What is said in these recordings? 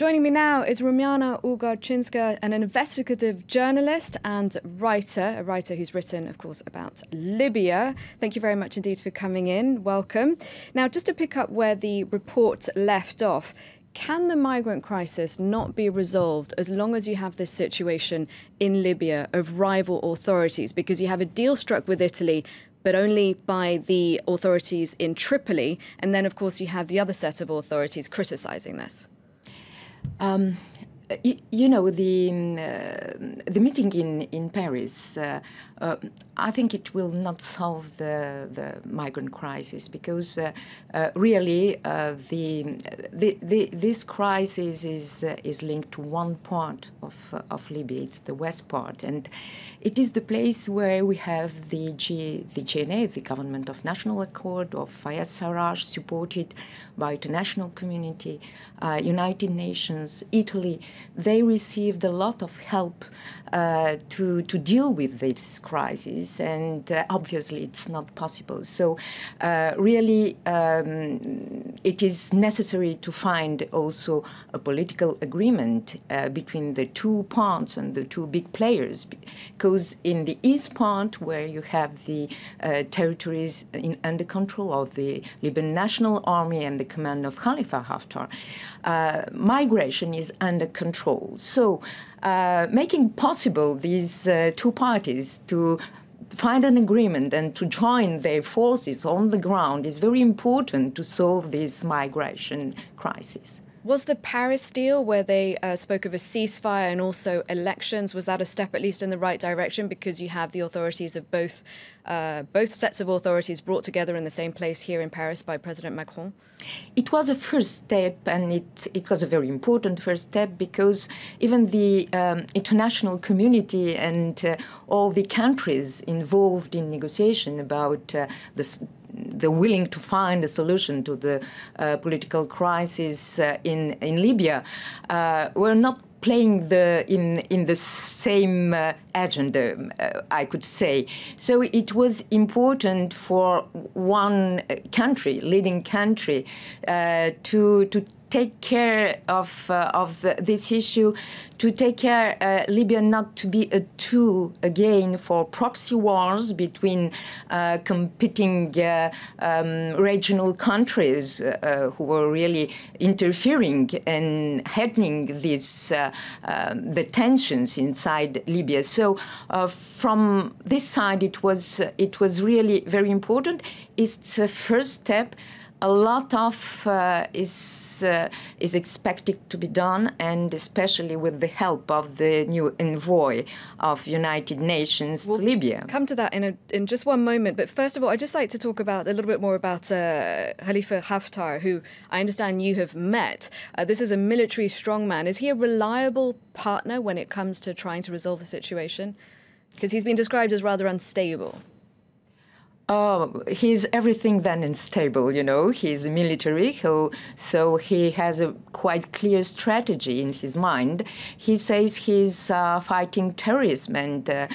Joining me now is Roumiana Ougartchinska, an investigative journalist and writer, a writer who's written, of course, about Libya. Thank you very much indeed for coming in. Welcome. Now, just to pick up where the report left off, can the migrant crisis not be resolved as long as you have this situation in Libya of rival authorities? Because you have a deal struck with Italy, but only by the authorities in Tripoli. And then, of course, you have the other set of authorities criticising this. You know, the meeting in Paris, I think it will not solve the migrant crisis, because really this crisis is linked to one part of Libya. It's the west part, and it is the place where we have the GNA, the Government of National Accord of Fayez Sarraj, supported by international community, United Nations, Italy. They received a lot of help to deal with this crisis, and obviously it's not possible. So really it is necessary to find also a political agreement between the two parts and the two big players, because in the east part, where you have the territories under control of the Libyan National Army and the command of Khalifa Haftar, migration is under control. So making possible these two parties to find an agreement and to join their forces on the ground is very important to solve this migration crisis. Was the Paris deal, where they spoke of a ceasefire and also elections, was that a step at least in the right direction, because you have the authorities of both sets of authorities brought together in the same place here in Paris by President Macron? It was a first step, and it was a very important first step, because even the international community and all the countries involved in negotiation about the willing to find a solution to the political crisis in Libya were not playing in the same agenda, I could say. So it was important for one country, leading country, to take care of this issue, to take care Libya not to be a tool again for proxy wars between competing regional countries who were really interfering and heightening this the tensions inside Libya. So from this side, it was really very important. It's a first step. A lot of is expected to be done, and especially with the help of the new envoy of United Nations to Libya. Come to that in just one moment. But first of all, I'd just like to talk about a little bit more about Khalifa Haftar, who I understand you have met. This is a military strongman. Is he a reliable partner when it comes to trying to resolve the situation? Because he's been described as rather unstable. Oh, he's everything than unstable, you know. He's military, so he has a quite clear strategy in his mind. He says he's fighting terrorism, and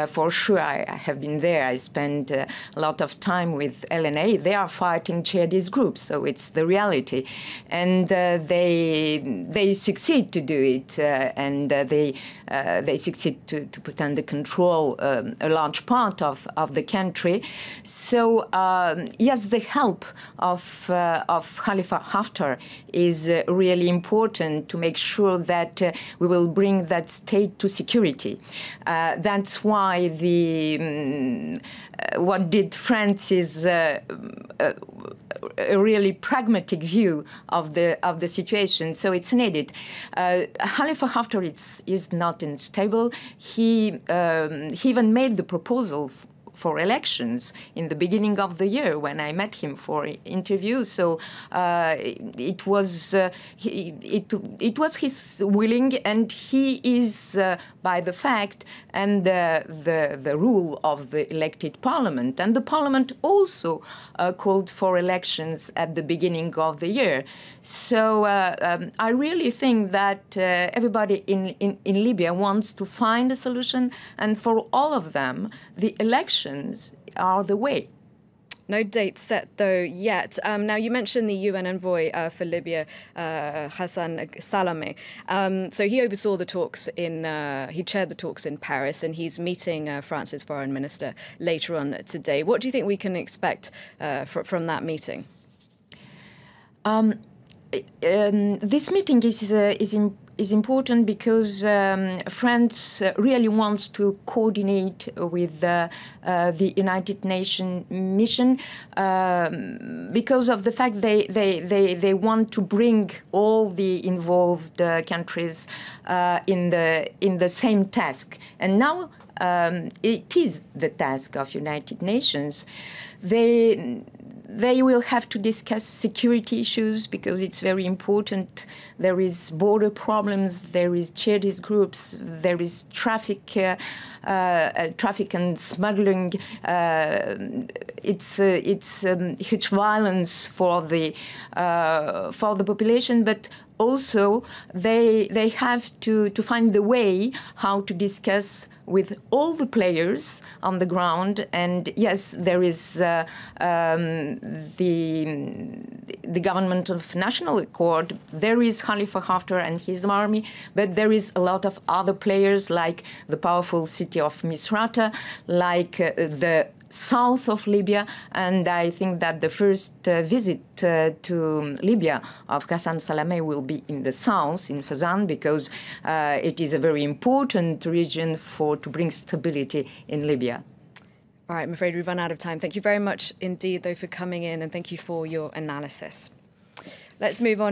for sure, I have been there. I spent a lot of time with LNA. They are fighting jihadist groups, so it's the reality. And they succeed to do it, and they succeed to put under control a large part of the country. So yes, the help of Khalifa Haftar is really important to make sure that we will bring that state to security. That's why what did France is a really pragmatic view of the situation. So it's needed. Khalifa Haftar is not unstable. He even made the proposal for elections in the beginning of the year when I met him for interviews. So it was his willing, and he is by the fact and the rule of the elected parliament. And the parliament also called for elections at the beginning of the year. So I really think that everybody in Libya wants to find a solution, and for all of them, the elections are the way. No date set, though, yet. Now, you mentioned the UN envoy for Libya, Hassan Salamé. So he oversaw the talks he chaired the talks in Paris, and he's meeting France's foreign minister later on today. What do you think we can expect from that meeting? This meeting is important because France really wants to coordinate with the United Nations mission because of the fact they want to bring all the involved countries in the same task. And now it is the task of United Nations. They will have to discuss security issues because it's very important. There is border problems, there is jihadist groups, there is traffic and smuggling. It's huge violence for the population, but also they have to find the way how to discuss with all the players on the ground. And yes, there is the government of national accord. There is Khalifa Haftar and his army, but there is a lot of other players like the powerful city of Misrata, like the south of Libya, and I think that the first visit to Libya of Hassan Salamé will be in the south, in Fezzan, because it is a very important region to bring stability in Libya. All right, I'm afraid we've run out of time. Thank you very much indeed, though, for coming in, and thank you for your analysis. Let's move on.